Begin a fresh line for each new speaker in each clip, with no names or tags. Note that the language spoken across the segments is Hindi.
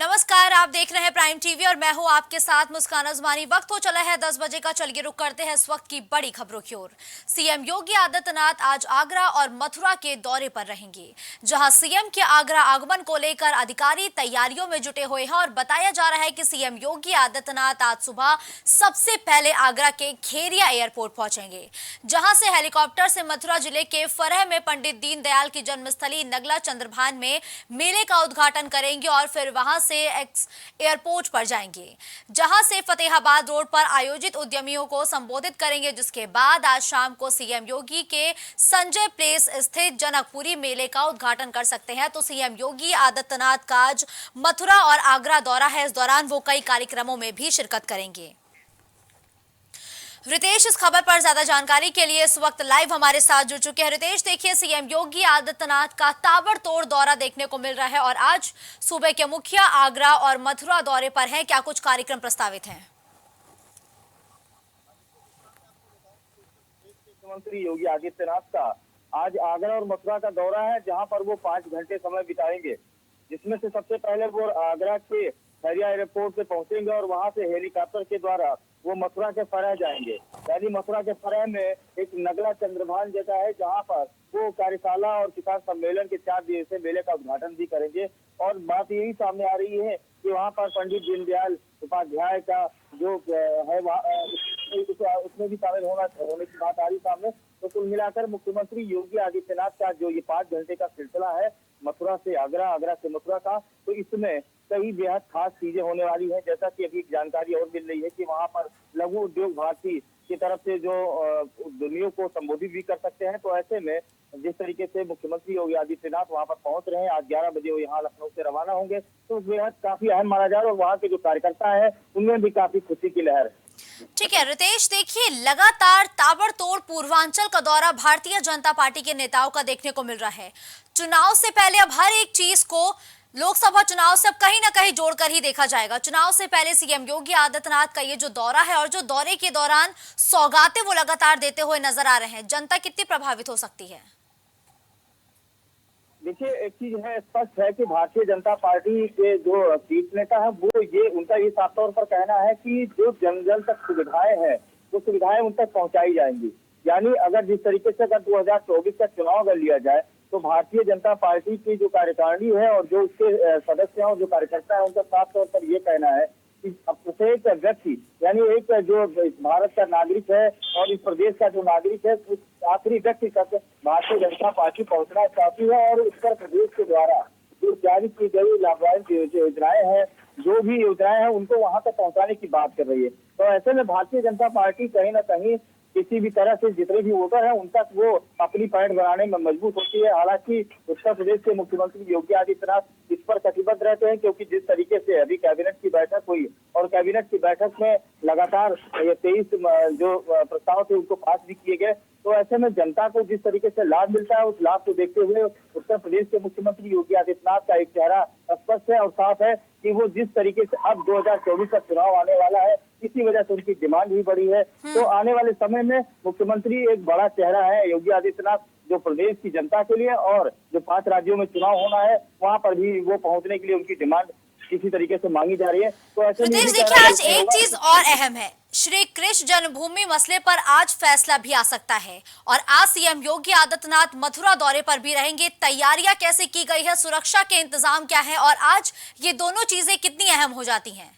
नमस्कार, आप देख रहे हैं प्राइम टीवी और मैं हूं आपके साथ मुस्कान अजमानी। वक्त हो चला है 10 बजे का। चलिए रुक करते हैं इस वक्त की बड़ी खबरों की ओर। सीएम योगी आदित्यनाथ आज आगरा और मथुरा के दौरे पर रहेंगे, जहां सीएम के आगरा आगमन को लेकर अधिकारी तैयारियों में जुटे हुए हैं और बताया जा रहा है कि सीएम योगी आदित्यनाथ आज सुबह सबसे पहले आगरा के खेरिया एयरपोर्ट पहुंचेंगे, जहां से हेलीकॉप्टर से मथुरा जिले के फरह में पंडित दीनदयाल की जन्मस्थली नगला चंद्रभान में मेले का उद्घाटन करेंगे और फिर वहां से एयरपोर्ट पर जाएंगे, जहां से फतेहाबाद रोड पर आयोजित उद्यमियों को संबोधित करेंगे। जिसके बाद आज शाम को सीएम योगी के संजय प्लेस स्थित जनकपुरी मेले का उद्घाटन कर सकते हैं। तो सीएम योगी आदित्यनाथ का आज मथुरा और आगरा दौरा है। इस दौरान वो कई कार्यक्रमों में भी शिरकत करेंगे। रितेश इस खबर पर ज्यादा जानकारी के लिए इस वक्त लाइव हमारे साथ जुड़ चुके हैं। रितेश, देखिए, सीएम योगी आदित्यनाथ का ताबड़तोड़ दौरा देखने को मिल रहा है और आज सूबे के मुखिया आगरा और मथुरा दौरे पर हैं। क्या कुछ कार्यक्रम प्रस्तावित हैं?
मुख्यमंत्री योगी आदित्यनाथ का आज आगरा और मथुरा का दौरा है, जहां पर वो 5 घंटे समय बिताएंगे, जिसमें से सबसे पहले वो आगरा के खैरिया एयरपोर्ट पे पहुंचेंगे और वहां से हेलीकॉप्टर के द्वारा वो मथुरा के फरह जाएंगे। यानी मथुरा के फरह में एक नगला चंद्रभान जगह है, जहां पर वो कार्यशाला और किसान सम्मेलन के 4 दिवसीय मेले का उद्घाटन भी करेंगे। और बात यही सामने आ रही है कि वहां पर पंडित दीनदयाल उपाध्याय का जो है उसमें भी शामिल होने की बात आ रही सामने। तो कुल मिलाकर मुख्यमंत्री योगी आदित्यनाथ का जो ये 5 घंटे का सिलसिला है मथुरा से आगरा, आगरा से मथुरा का, तो इसमें कई बेहद खास चीजें होने वाली हैं। जैसा कि अभी जानकारी और मिल रही है कि वहां पर लघु उद्योग भारती की तरफ से जो उद्यमियों को संबोधित भी कर सकते हैं। तो ऐसे में जिस तरीके से मुख्यमंत्री योगी आदित्यनाथ वहां पर पहुंच रहे हैं, आज 11 बजे वो यहाँ लखनऊ से रवाना होंगे, तो बेहद काफी अहम माना जा रहा है और वहाँ के जो कार्यकर्ता है उनमें भी काफी खुशी की लहर है।
ठीक है रितेश, देखिए, लगातार ताबड़तोड़ पूर्वांचल का दौरा भारतीय जनता पार्टी के नेताओं का देखने को मिल रहा है। चुनाव से पहले अब हर एक चीज को, लोकसभा चुनाव से अब कहीं ना कहीं जोड़कर ही देखा जाएगा। चुनाव से पहले सीएम योगी आदित्यनाथ का ये जो दौरा है और जो दौरे के दौरान सौगातें वो लगातार देते हुए नजर आ रहे हैं, जनता कितनी प्रभावित हो सकती है?
देखिए, एक चीज है, स्पष्ट है कि भारतीय जनता पार्टी के जो शीर्ष नेता है वो उनका ये साफ तौर पर कहना है कि जो जन जन तक सुविधाएं हैं वो सुविधाएं उन तक पहुंचाई जाएंगी। यानी अगर जिस तरीके से अगर 2024 का चुनाव अगर लिया जाए तो भारतीय जनता पार्टी की जो कार्यकारिणी है और जो उसके सदस्य हैं और जो कार्यकर्ता है उनका साफ तौर पर ये कहना है कि प्रत्येक व्यक्ति, यानी एक जो भारत का नागरिक है और इस प्रदेश का जो नागरिक है, उस आखिरी व्यक्ति तक भारतीय जनता पार्टी पहुंचना चाहती है। और उत्तर प्रदेश के द्वारा जो जारी की गई लाभदायक योजनाएं हैं, जो भी योजनाएं हैं, उनको वहां तक पहुंचाने की बात कर रही है। तो ऐसे में भारतीय जनता पार्टी कहीं ना कहीं किसी भी तरह से जितने भी वोटर हैं उन तक वो अपनी पैठ बनाने में मजबूत होती है। हालांकि उत्तर प्रदेश के मुख्यमंत्री योगी आदित्यनाथ इस पर कटिबद्ध रहते हैं, क्योंकि जिस तरीके से अभी कैबिनेट की बैठक हुई और कैबिनेट की बैठक में लगातार ये 23 जो प्रस्ताव थे उनको पास भी किए गए। तो ऐसे में जनता को जिस तरीके से लाभ मिलता है, उस लाभ को देखते हुए उत्तर प्रदेश के मुख्यमंत्री योगी आदित्यनाथ का एक चेहरा स्पष्ट है और साफ है कि वो जिस तरीके से अब 2024 का चुनाव आने वाला है, इसी वजह से उनकी डिमांड भी बढ़ी है। तो आने वाले समय में मुख्यमंत्री एक बड़ा चेहरा है योगी आदित्यनाथ, जो प्रदेश की जनता के लिए, और जो 5 राज्यों में चुनाव होना है वहां पर भी वो पहुंचने के लिए उनकी डिमांड किसी तरीके से मांगी जा रही है। तो ऐसे में
देखिए, आज एक चीज और अहम है, श्री कृष्ण जन्मभूमि मसले पर आज फैसला भी आ सकता है और आज सीएम योगी आदित्यनाथ मथुरा दौरे पर भी रहेंगे। तैयारियां कैसे की गई है, सुरक्षा के इंतजाम क्या है और आज ये दोनों चीजें कितनी अहम हो जाती हैं?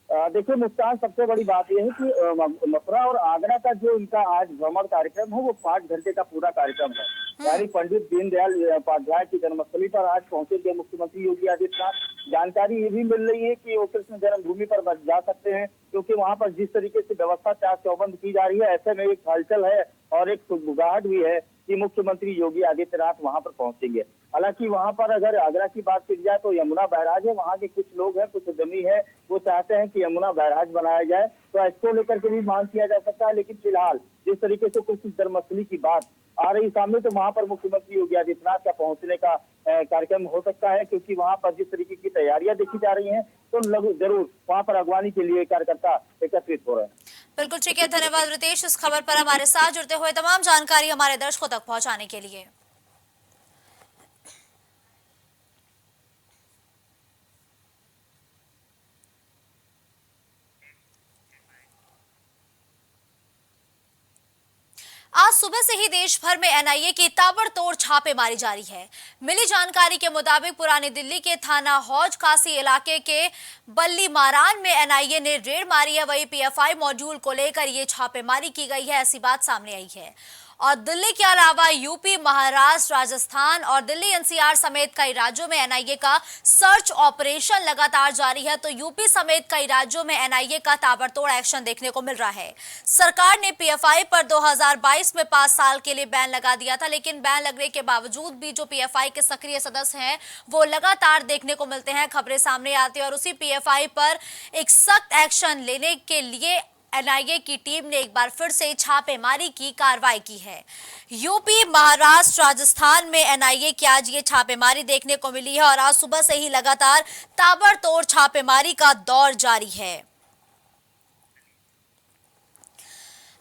देखिए मुस्कान, सबसे बड़ी बात यह है कि मथुरा और आगरा का जो इनका आज भ्रमण कार्यक्रम है वो 5 घंटे का पूरा कार्यक्रम है। यानी पंडित दीनदयाल उपाध्याय की जन्मस्थली पर आज पहुंचेंगे मुख्यमंत्री योगी आदित्यनाथ। जानकारी ये भी मिल रही है कि वो कृष्ण जन्मभूमि पर जा सकते हैं, क्योंकि वहां पर जिस तरीके से व्यवस्था चाक चौबंद की जा रही है, ऐसे में एक हलचल है और एक सुगबुगाहट भी है कि मुख्यमंत्री योगी आदित्यनाथ वहां पर पहुंचेंगे। हालांकि वहां पर अगर आगरा की बात की जाए तो यमुना बैराज है, वहां के कुछ लोग हैं, कुछ उद्यमी है, वो चाहते हैं कि यमुना बैराज बनाया जाए, तो इसको लेकर के भी मांग किया जा सकता है। लेकिन फिलहाल जिस तरीके से कृष्ण जन्मस्थली की बात आ रही सामने, तो वहां पर मुख्यमंत्री योगी आदित्यनाथ का पहुंचने का कार्यक्रम हो सकता है, क्योंकि वहां पर जिस तरीके की तैयारियां देखी जा रही हैं तो जरूर वहां पर अगवानी के लिए कार्यकर्ता एकत्रित हो रहे हैं।
बिल्कुल ठीक है, धन्यवाद रितेश इस खबर पर हमारे साथ जुड़ते हुए तमाम जानकारी हमारे दर्शकों तक पहुंचाने के लिए। आज सुबह से ही देश भर में एनआईए की ताबड़तोड़ छापेमारी जारी है। मिली जानकारी के मुताबिक पुरानी दिल्ली के थाना हौज खासी इलाके के बल्ली मारान में एनआईए ने रेड मारी है। वहीं पीएफआई मॉड्यूल को लेकर ये छापेमारी की गई है, ऐसी बात सामने आई है। और दिल्ली के अलावा यूपी, महाराष्ट्र, राजस्थान और दिल्ली एनसीआर समेत कई राज्यों में एनआईए का सर्च ऑपरेशन लगातार जारी है। तो यूपी समेत कई राज्यों में एनआईए का ताबड़तोड़ एक्शन देखने को मिल रहा है। सरकार ने पीएफआई पर 2022 में 5 साल के लिए बैन लगा दिया था, लेकिन बैन लगने के बावजूद भी जो पीएफआई के सक्रिय सदस्य हैं वो लगातार देखने को मिलते हैं, खबरें सामने आती है। और उसी पीएफआई पर एक सख्त एक्शन लेने के लिए एनआईए की टीम ने एक बार फिर से छापेमारी की कार्रवाई की है। यूपी, महाराष्ट्र, राजस्थान में एनआईए की आज ये छापेमारी देखने को मिली है और आज सुबह से ही लगातार ताबड़तोड़ छापेमारी का दौर जारी है।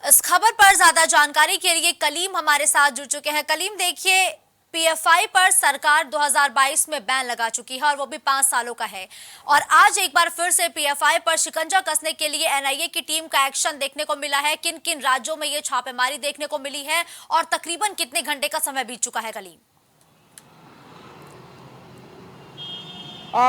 इस खबर पर ज्यादा जानकारी के लिए कलीम हमारे साथ जुड़ चुके हैं। कलीम, देखिए, पीएफआई पर सरकार 2022 में बैन लगा चुकी है और वो भी 5 सालों का है। और आज एक बार फिर से पीएफआई पर शिकंजा कसने के लिए एनआईए की टीम का एक्शन देखने को मिला है। किन किन राज्यों में ये छापेमारी देखने को मिली है और तकरीबन कितने घंटे का समय बीत चुका है? कलीम,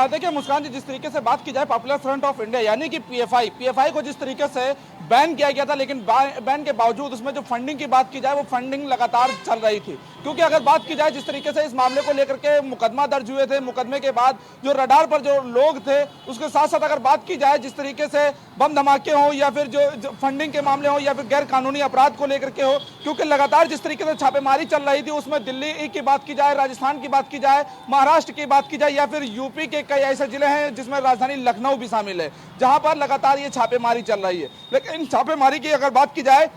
देखिए मुस्कान जी, जिस तरीके से बात की जाए पॉपुलर फ्रंट ऑफ इंडिया यानी कि पीएफआई को जिस तरीके से बैन किया गया था, लेकिन बैन के बावजूद उसमें जो फंडिंग की बात की जाए वो फंडिंग लगातार चल रही थी। क्योंकि अगर बात की जाए जिस तरीके से इस मामले को लेकर के मुकदमा दर्ज हुए थे, मुकदमे के बाद जो रडार पर जो लोग थे उसके साथ साथ अगर बात की जाए जिस तरीके से बम धमाके हो या फिर जो फंडिंग के मामले हो या फिर गैर कानूनी अपराध को लेकर के हो, क्योंकि लगातार जिस तरीके से छापेमारी चल रही थी उसमें दिल्ली की बात की जाए, राजस्थान की बात की जाए, महाराष्ट्र की बात की जाए या फिर यूपी के कई ऐसे जिले हैं जिसमें राजधानी लखनऊ भी शामिल है, जहां पर लगातार ये छापेमारी चल रही है। लेकिन छापेमारी की अगर बात की जाए,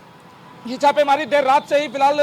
ये छापेमारी देर रात से ही फिलहाल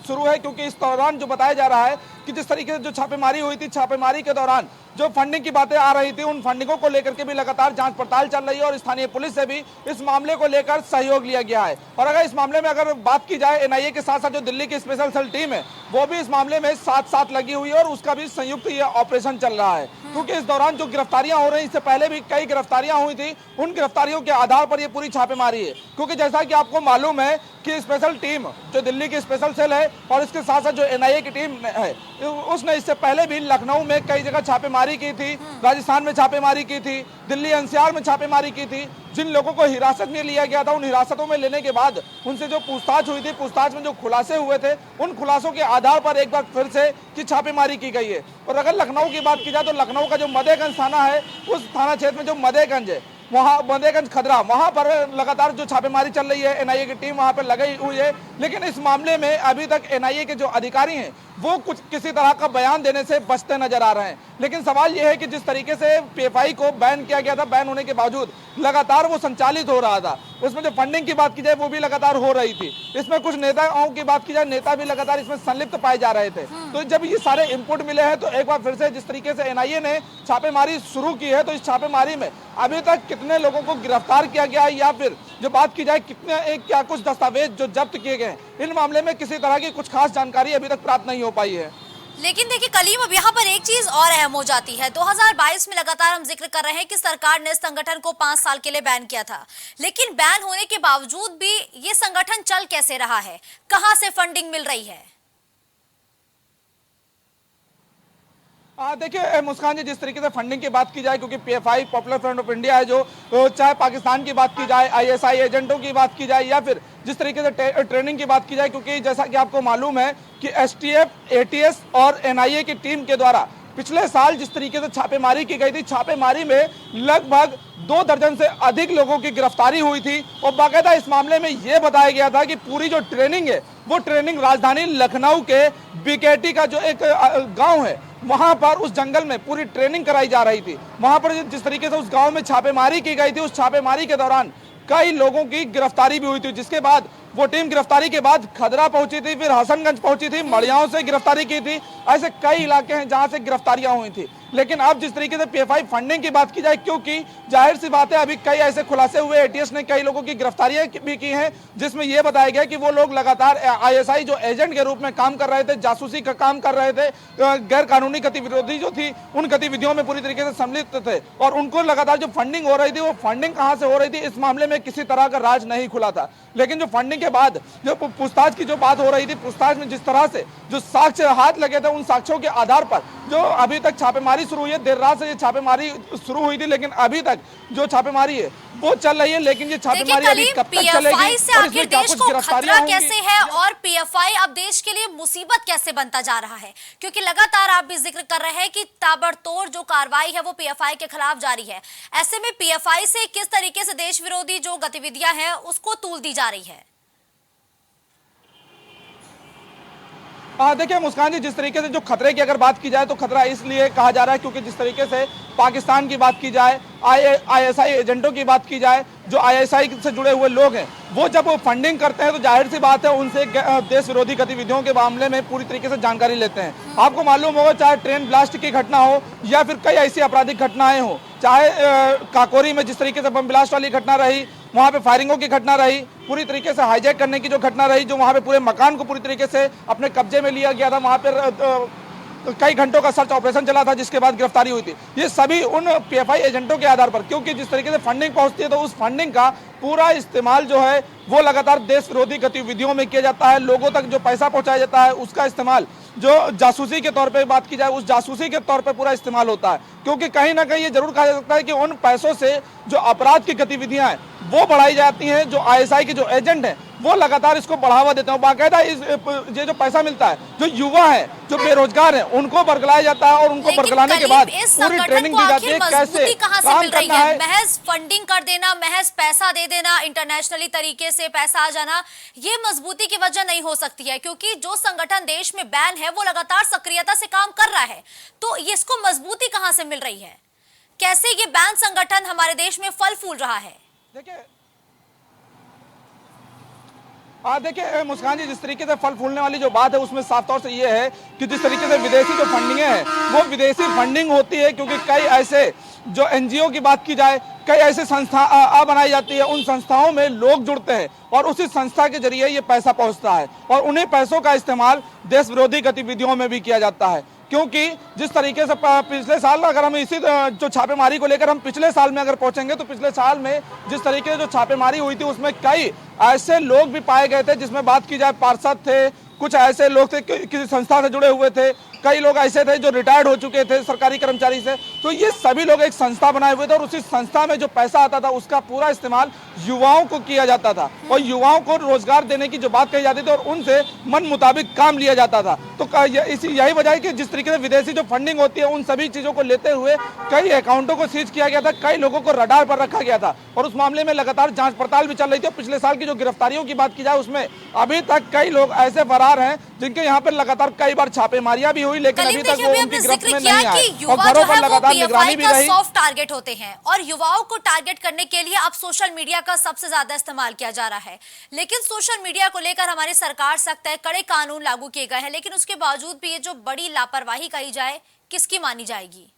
शुरू है, क्योंकि इस दौरान जो बताया जा रहा है कि जिस तरीके से जो छापेमारी हुई थी, छापेमारी के दौरान जो फंडिंग की बातें आ रही थी उन फंडिंगों को लेकर के भी लगातार जांच पड़ताल चल रही है और स्थानीय पुलिस से भी इस मामले को लेकर सहयोग लिया गया है। और अगर इस मामले में अगर बात की जाए एनआईए के साथ साथ जो दिल्ली की स्पेशल सेल टीम है वो भी इस मामले में साथ साथ लगी हुई है और उसका भी संयुक्त ये ऑपरेशन चल रहा है। क्योंकि इस दौरान जो गिरफ्तारियां हो रही, इससे पहले भी कई गिरफ्तारियां हुई थी, उन गिरफ्तारियों के आधार पर ये पूरी छापेमारी है। क्योंकि जैसा कि आपको मालूम है कि स्पेशल टीम जो दिल्ली की स्पेशल सेल है और इसके साथ साथ जो एनआईए की टीम है उसने इससे पहले भी लखनऊ में कई जगह छापेमारी की थी, राजस्थान में छापेमारी की थी, दिल्ली एनसीआर में छापेमारी की थी। जिन लोगों को हिरासत में लिया गया था उन हिरासतों में लेने के बाद उनसे जो पूछताछ हुई थी, पूछताछ में जो खुलासे हुए थे उन खुलासों के आधार पर एक बार फिर से की छापेमारी की गई है। और अगर लखनऊ की बात की जाए तो लखनऊ का जो मदेगंज थाना है, उस थाना क्षेत्र में जो मदेगंज है, वहाँ मदेगंज खदरा, वहाँ पर लगातार जो छापेमारी चल रही है, एनआईए की टीम वहाँ पर लगी हुई है। लेकिन इस मामले में अभी तक एनआईए के जो अधिकारी हैं वो कुछ किसी तरह का बयान देने से बचते नजर आ रहे हैं। लेकिन सवाल ये है कि जिस तरीके से पीएफआई को बैन किया गया था, बैन होने के बावजूद लगातार वो संचालित हो रहा था, उसमें जो फंडिंग की बात की जाए वो भी लगातार हो रही थी, इसमें कुछ नेताओं की बात की जाए, नेता भी लगातार इसमें संलिप्त पाए जा रहे थे। तो जब ये सारे इनपुट मिले हैं तो एक बार फिर से जिस तरीके से एनआईए ने छापेमारी शुरू की है, तो इस छापेमारी में अभी तक कितने लोगों को गिरफ्तार किया गया है या फिर जो बात की जाए कितने क्या कुछ दस्तावेज जो जब्त किए गए, इन मामले में किसी तरह की कुछ खास जानकारी अभी तक प्राप्त नहीं हो पाई है।
लेकिन देखिए कलीम, अब यहाँ पर एक चीज और अहम हो जाती है। 2022 में लगातार हम जिक्र कर रहे हैं कि सरकार ने संगठन को 5 साल के लिए बैन किया था, लेकिन बैन होने के बावजूद भी ये संगठन चल कैसे रहा है? कहां से फंडिंग मिल रही है?
देखिए मुस्कान जी, जिस तरीके से फंडिंग की बात की जाए, क्योंकि PFI popular front of India है जो चाहे पाकिस्तान की बात की जाए, आईएसआई एजेंटों की बात की जाए या फिर जिस तरीके से ट्रेनिंग की बात की जाए, क्योंकि जैसा कि आपको मालूम है कि एसटीएफ, एटीएस और एनआईए की टीम के द्वारा पिछले साल जिस तरीके से छापेमारी की गई थी, छापेमारी में लगभग 2 दर्जन से अधिक लोगों की गिरफ्तारी हुई थी। और बाकायदा इस मामले में यह बताया गया था कि पूरी जो ट्रेनिंग है वो ट्रेनिंग राजधानी लखनऊ के बीकेटी का जो एक गांव है वहां पर उस जंगल में पूरी ट्रेनिंग कराई जा रही थी। वहां पर जिस तरीके से उस गांव में छापेमारी की गई थी, उस छापेमारी के दौरान कई लोगों की गिरफ्तारी भी हुई थी, जिसके बाद वो टीम गिरफ्तारी के बाद खदरा पहुंची थी, फिर हसनगंज पहुंची थी, मड़ियाओं से गिरफ्तारी की थी। ऐसे कई इलाके हैं जहां से गिरफ्तारियां हुई थी। लेकिन अब जिस तरीके से पीएफआई फंडिंग की बात की जाए, क्योंकि जाहिर सी बात है अभी कई ऐसे खुलासे हुए, एटीएस ने कई लोगों की गिरफ्तारियां भी की हैं, जिसमें यह बताया गया कि वो लोग लगातार आईएसआई जो एजेंट के रूप में काम कर रहे थे, जासूसी का काम कर रहे थे, गैर कानूनी गतिविधि जो थी उन गतिविधियों में पूरी तरीके से सम्मिलित थे, और उनको लगातार जो फंडिंग हो रही थी वो फंडिंग कहां से हो रही थी इस मामले में किसी तरह का राज नहीं खुला था। लेकिन जो फंडिंग के बाद जो पूछताछ की जो बात हो रही थी, पूछताछ में जिस तरह से जो साक्ष्य हाथ लगे थे, उन साक्ष्यों के आधार पर जो अभी तक छापेमारी शुरू हुई है, देर रात से ये छापेमारी शुरू हुई थी, लेकिन अभी तक जो छापेमारी है वो चल रही है। लेकिन ये छापेमारी अभी कब तक चलेगी
से आखिर देश को खतरा कैसे है और पीएफआई अब देश के लिए मुसीबत कैसे बनता जा रहा है? क्योंकि लगातार आप भी जिक्र कर रहे हैं कि ताबड़तोड़ जो कार्रवाई है वो पीएफआई के खिलाफ जारी है। ऐसे में पीएफआई से किस तरीके से देश विरोधी जो गतिविधियां हैं उसको तूल दी जा रही है?
देखिए मुस्कान जी, जिस तरीके से जो खतरे की अगर बात की जाए तो खतरा इसलिए कहा जा रहा है क्योंकि जिस तरीके से पाकिस्तान की बात की जाए, आईएसआई एजेंटों की बात की जाए, जो आईएसआई से जुड़े हुए लोग हैं वो जब फंडिंग करते हैं तो जाहिर सी बात है उनसे देश विरोधी गतिविधियों के मामले में पूरी तरीके से जानकारी लेते हैं। आपको मालूम होगा, चाहे ट्रेन ब्लास्ट की घटना हो या फिर कई ऐसी आपराधिक घटनाएं हो, चाहे काकोरी में जिस तरीके से बम ब्लास्ट वाली घटना रही, वहां पे फायरिंगों की घटना रही, पूरी तरीके से हाईजैक करने की जो घटना रही, जो वहां पे पूरे मकान को पूरी तरीके से अपने कब्जे में लिया गया था, वहां पर कई घंटों का सर्च ऑपरेशन चला था जिसके बाद गिरफ्तारी हुई थी। ये सभी उन पीएफआई एजेंटों के आधार पर, क्योंकि जिस तरीके से फंडिंग पहुंचती है तो उस फंडिंग का पूरा इस्तेमाल जो है वो लगातार देश विरोधी गतिविधियों में किया जाता है। लोगों तक जो पैसा पहुंचाया जाता है उसका इस्तेमाल जो जासूसी के तौर पे बात की जाए उस जासूसी के तौर पे पूरा इस्तेमाल होता है, क्योंकि कहीं ना कहीं ये जरूर कहा जा सकता है कि उन पैसों से जो अपराध की गतिविधियां हैं वो बढ़ाई जाती हैं। जो आईएसआई के जो एजेंट हैं वो लगातार इसको बढ़ावा देते हैं। बाकायदा ये जो पैसा मिलता है, जो युवा है, जो बेरोजगार हैं, उनको बरगलाया जाता है और उनको बरगलाने के बाद पूरी ट्रेनिंग दी जाती है कैसे काम करना है।
महज फंडिंग कर देना, महज पैसा दे देना, इंटरनेशनली तरीके से पैसा आ जाना, ये मजबूती की वजह नहीं हो सकती है, क्योंकि जो संगठन देश में बैन है वो लगातार सक्रियता से काम कर रहा है। तो इसको मजबूती कहां से मिल रही है? कैसे ये बैन संगठन हमारे देश में फल फूल रहा है?
देखिए मुस्कान जी, जिस तरीके से फल फूलने वाली जो बात है उसमें साफ तौर से ये है कि जिस तरीके से विदेशी जो फंडिंग है वो विदेशी फंडिंग होती है, क्योंकि कई ऐसे जो एनजीओ की बात की जाए, कई ऐसी संस्था बनाई जाती है, उन संस्थाओं में लोग जुड़ते हैं और उसी संस्था के जरिए ये पैसा पहुंचता है और उन्हीं पैसों का इस्तेमाल देश विरोधी गतिविधियों में भी किया जाता है। क्योंकि जिस तरीके से पिछले साल, अगर हम इसी जो छापेमारी को लेकर हम पिछले साल में अगर पहुंचेंगे तो पिछले साल में जिस तरीके से जो छापेमारी हुई थी उसमें कई ऐसे लोग भी पाए गए थे, जिसमें बात की जाए पार्षद थे, कुछ ऐसे लोग थे किसी संस्था से जुड़े हुए थे, कई लोग ऐसे थे जो रिटायर्ड हो चुके थे सरकारी कर्मचारी से। तो ये सभी लोग एक संस्था बनाए हुए थे और उसी संस्था में जो पैसा आता था उसका पूरा इस्तेमाल युवाओं को किया जाता था और युवाओं को रोजगार देने की जो बात कही जाती थी और उनसे मन मुताबिक काम लिया जाता था। तो यही वजह है कि जिस तरीके से विदेशी जो फंडिंग होती है उन सभी चीजों को लेते हुए कई अकाउंटों को सीज किया गया था, कई लोगों को रडार पर रखा गया था और उस मामले में लगातार जांच पड़ताल भी चल रही थी। पिछले साल की जो गिरफ्तारियों की बात की जाए उसमें अभी तक कई लोग ऐसे फरार हैं जिनके यहाँ पर लगातार कई बार छापेमारियां भी हुई, लेकिन अभी तक वो उनकी गिरफ्त में नहीं आए और घरों पर लगातार निगरानी भी रही।
सॉफ्ट टारगेट होते हैं और युवाओं को टारगेट करने के लिए अब सोशल मीडिया का सबसे ज्यादा इस्तेमाल किया जा रहा है। लेकिन सोशल मीडिया को लेकर हमारी सरकार सख्त है, कड़े कानून लागू किए गए हैं, लेकिन उसके बावजूद भी ये जो बड़ी लापरवाही कही जाए किसकी मानी जाएगी?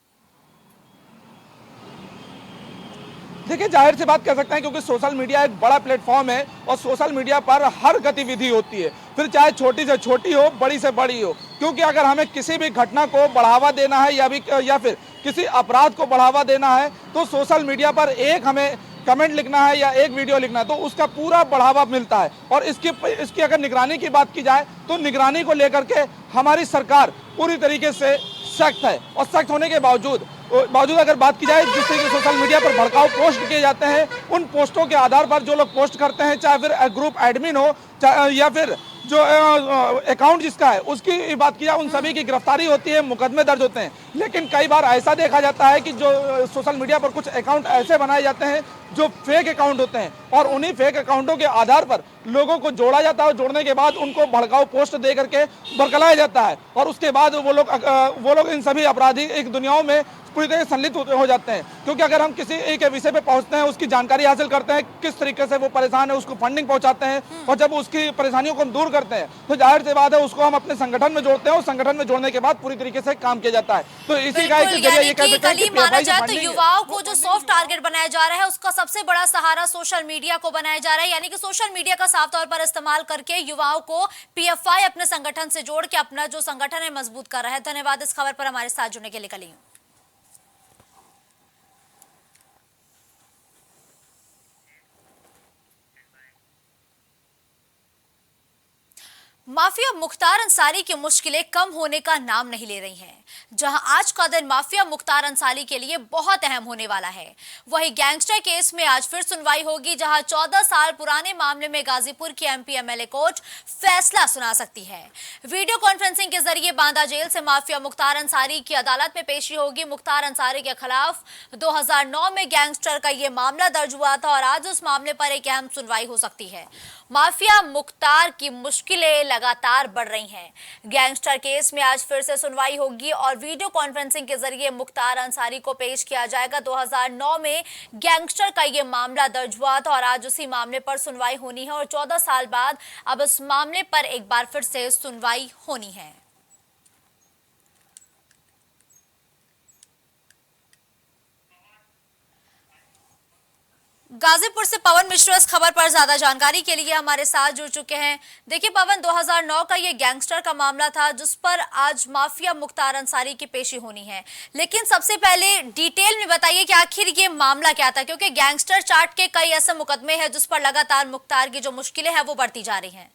देखिए जाहिर सी बात कह सकते हैं क्योंकि सोशल मीडिया एक बड़ा प्लेटफॉर्म है और सोशल मीडिया पर हर गतिविधि होती है, फिर चाहे छोटी से छोटी हो, बड़ी से बड़ी हो। क्योंकि अगर हमें किसी भी घटना को बढ़ावा देना है या फिर किसी अपराध को बढ़ावा देना है तो सोशल मीडिया पर एक हमें कमेंट लिखना है या एक वीडियो लिखना है तो उसका पूरा बढ़ावा मिलता है। और इसकी अगर निगरानी की बात की जाए तो निगरानी को लेकर के हमारी सरकार पूरी तरीके से सख्त है और सख्त होने के बावजूद अगर बात की जाए जिस तरीके सोशल मीडिया पर भड़काऊ पोस्ट किए जाते हैं, उन पोस्टों के आधार पर जो लोग पोस्ट करते हैं, चाहे फिर ग्रुप एडमिन हो या फिर जो अकाउंट जिसका है उसकी बात की जाए, उन सभी की गिरफ्तारी होती है, मुकदमे दर्ज होते हैं। लेकिन कई बार ऐसा देखा जाता है कि जो सोशल मीडिया पर कुछ अकाउंट ऐसे बनाए जाते हैं जो फेक अकाउंट होते हैं और उन्हीं फेक अकाउंटों के आधार पर लोगों को जोड़ा जाता है और जोड़ने के बाद उनको भड़काऊ पोस्ट दे करके बरगलाया जाता है और उसके बाद वो लोग इन सभी आपराधिक एक दुनियाओं में पूरी तरह संलिप्त हो जाते हैं। क्योंकि अगर हम किसी एक विषय पे पहुंचते हैं, उसकी जानकारी हासिल करते हैं, किस तरीके से वो परेशान है, उसको फंडिंग पहुंचाते हैं और जब उसकी परेशानियों को हम दूर करते हैं तो जाहिर सी बात है उसको हम अपने संगठन में जोड़ते हैं और संगठन में जोड़ने के बाद पूरी तरीके से काम किया जाता है। तो इसी का एक
बिल्कुल,
जरिए
यानी
ये कह
कि
सकते हैं
कल ही
कि
माना
पीएफआई
जाए
जो
तो
फंडिंग
युवाओं को जो सॉफ्ट टारगेट बनाया जा रहा है उसका सबसे बड़ा सहारा सोशल मीडिया को बनाया जा रहा है, यानी कि सोशल मीडिया का साफ तौर पर इस्तेमाल करके युवाओं को पीएफआई अपने संगठन से जोड़ के अपना जो संगठन है मजबूत कर रहा है। धन्यवाद इस खबर पर हमारे साथ जुड़ने के लिए कली। माफिया मुख्तार अंसारी की मुश्किलें कम होने का नाम नहीं ले रही हैं। जहां आज का दिन माफिया मुख्तार अंसारी के लिए बहुत अहम होने वाला है, वहीं गैंगस्टर केस में आज फिर सुनवाई होगी, जहां 14 साल पुराने मामले में गाजीपुर की एमपी एमएलए कोर्ट फैसला सुना सकती है। वीडियो कॉन्फ्रेंसिंग के जरिए बांदा जेल से माफिया मुख्तार अंसारी की अदालत में पेशी होगी। मुख्तार अंसारी के खिलाफ 2009 में गैंगस्टर का यह मामला दर्ज हुआ था और आज उस मामले पर एक अहम सुनवाई हो सकती है। माफिया मुख्तार की मुश्किलें लगातार बढ़ रही हैं। गैंगस्टर केस में आज फिर से सुनवाई होगी और वीडियो कॉन्फ्रेंसिंग के जरिए मुख्तार अंसारी को पेश किया जाएगा। 2009 में गैंगस्टर का यह मामला दर्ज हुआ था और आज उसी मामले पर सुनवाई होनी है और 14 साल बाद अब इस मामले पर एक बार फिर से सुनवाई होनी है। गाजीपुर से पवन मिश्रा इस खबर पर ज्यादा जानकारी के लिए हमारे साथ जुड़ चुके हैं। देखिए पवन, 2009 का ये गैंगस्टर का मामला था जिस पर आज माफिया मुख्तार अंसारी की पेशी होनी है, लेकिन सबसे पहले डिटेल में बताइए कि आखिर ये मामला क्या था, क्योंकि गैंगस्टर चार्ट के कई ऐसे मुकदमे हैं जिस पर लगातार मुख्तार की जो मुश्किलें हैं वो बढ़ती जा रही हैं।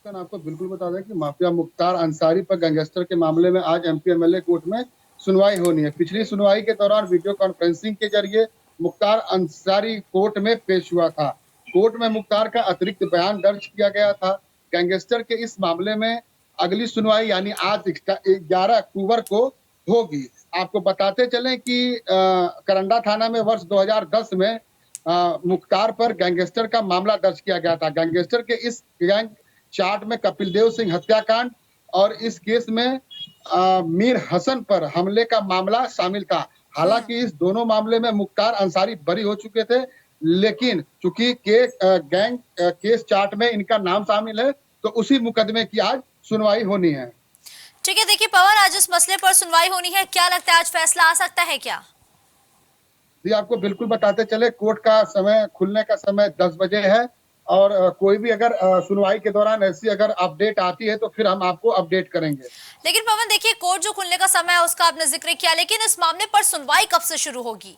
आपको बिल्कुल बता दें कि माफिया मुख्तार अंसारी पर गैंगस्टर के मामले में आज एमपी एमएलए कोर्ट में सुनवाई होनी है। पिछली सुनवाई के दौरान वीडियो कॉन्फ्रेंसिंग के जरिए मुख्तार अंसारी कोर्ट में पेश हुआ था। कोर्ट में मुख्तार का अतिरिक्त बयान दर्ज किया गया था। गैंगस्टर के इस मामले में अगली सुनवाई यानी आज 11 अक्टूबर को होगी। आपको बताते चलें कि करंडा थाना में वर्ष 2010 में मुख्तार पर गैंगस्टर का मामला दर्ज किया गया था। गैंगस्टर के इस गैंग चार्ट में कपिल देव सिंह हत्याकांड और इस केस में मीर हसन पर हमले का मामला शामिल था। हालांकि इस दोनों मामले में मुख्तार अंसारी बरी हो चुके थे, लेकिन चूंकि गैंग केस चार्ट में इनका नाम शामिल है तो उसी मुकदमे की आज सुनवाई होनी है।
ठीक है, देखिए पवन, आज इस मसले पर सुनवाई होनी है, क्या लगता है आज फैसला आ सकता है क्या?
जी आपको बिल्कुल बताते चले, कोर्ट का समय खुलने का समय 10 बजे है और कोई भी अगर सुनवाई के दौरान ऐसी अगर अपडेट आती है तो फिर हम आपको अपडेट करेंगे।
लेकिन पवन देखिए, कोर्ट जो खुलने का समय है उसका आपने जिक्र किया, लेकिन इस मामले पर सुनवाई कब से शुरू होगी?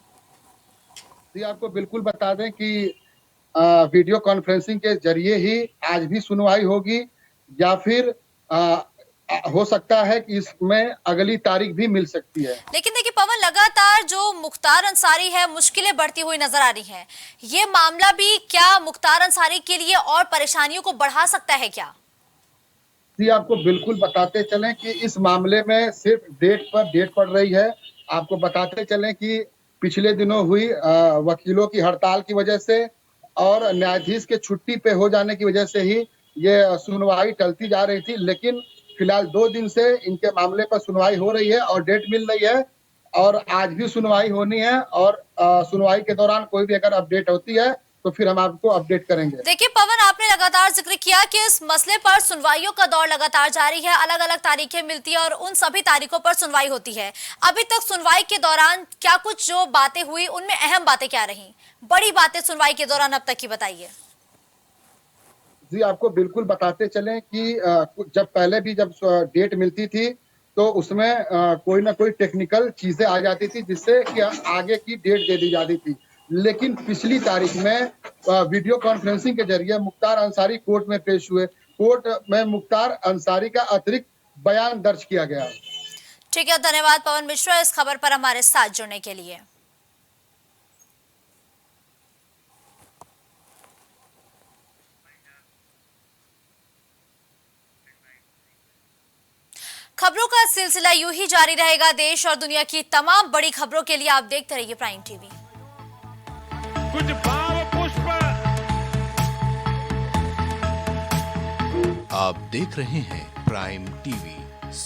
जी आपको बिल्कुल बता दें कि वीडियो कॉन्फ्रेंसिंग के जरिए ही आज भी सुनवाई होगी या फिर हो सकता है कि इसमें अगली तारीख भी मिल सकती है।
लेकिन देखिए पवन, लगातार जो मुख्तार अंसारी है मुश्किलें बढ़ती हुई नजर आ रही हैं। ये मामला भी क्या मुख्तार अंसारी के लिए और परेशानियों को बढ़ा सकता है क्या?
जी आपको बिल्कुल बताते चलें कि इस मामले में सिर्फ डेट पर डेट पड़ रही है। आपको बताते चलें कि पिछले दिनों हुई वकीलों की हड़ताल की वजह से और न्यायाधीश के छुट्टी पे हो जाने की वजह से ही ये सुनवाई टलती जा रही थी, लेकिन फिलहाल 2 दिन से इनके मामले पर सुनवाई हो रही है और डेट मिल रही है और आज भी सुनवाई होनी है और सुनवाई के दौरान कोई भी अगर अपडेट होती है तो फिर हम आपको अपडेट करेंगे।
देखिए पवन, आपने लगातार जिक्र किया कि इस मसले पर सुनवाइयों का दौर लगातार जारी है, अलग अलग तारीखें मिलती है और उन सभी तारीखों पर सुनवाई होती है। अभी तक सुनवाई के दौरान क्या कुछ जो बातें हुई उनमें अहम बातें क्या रही, बड़ी बातें सुनवाई के दौरान अब तक की बताइए।
जी आपको बिल्कुल बताते चलें कि जब पहले भी जब डेट मिलती थी तो उसमें कोई ना कोई टेक्निकल चीजें आ जाती थी जिससे कि आगे की डेट दे दी जाती थी, लेकिन पिछली तारीख में वीडियो कॉन्फ्रेंसिंग के जरिए मुख्तार अंसारी कोर्ट में पेश हुए। कोर्ट में मुख्तार अंसारी का अतिरिक्त बयान दर्ज किया गया।
ठीक है, धन्यवाद पवन मिश्रा इस खबर पर हमारे साथ जुड़ने के लिए। खबरों का सिलसिला यूं ही जारी रहेगा। देश और दुनिया की तमाम बड़ी खबरों के लिए आप देखते रहिए प्राइम टीवी।
कुछ भाव पुष्प।
आप देख रहे हैं प्राइम टीवी।